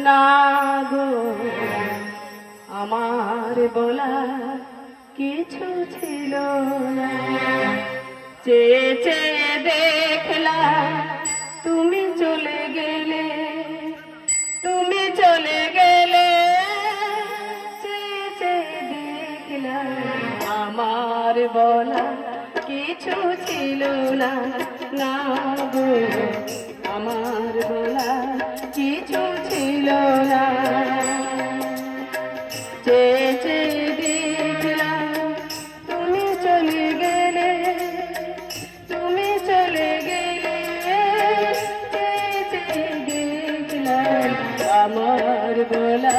না গো আমার বলা কিছু ছিল না। চেয়ে চেয়ে দেখলাম তুমি চলে গেলে, তুমি চলে গেলে। চেয়ে চেয়ে দেখলাম আমার বলা কিছু ছিল না। না গো আমার বলা কিছু ছিল না। চেয়ে চেয়ে দেখলাম তুমি চলে গেলে, তুমি চলে গেলে। চেয়ে চেয়ে দেখলাম আমার বলা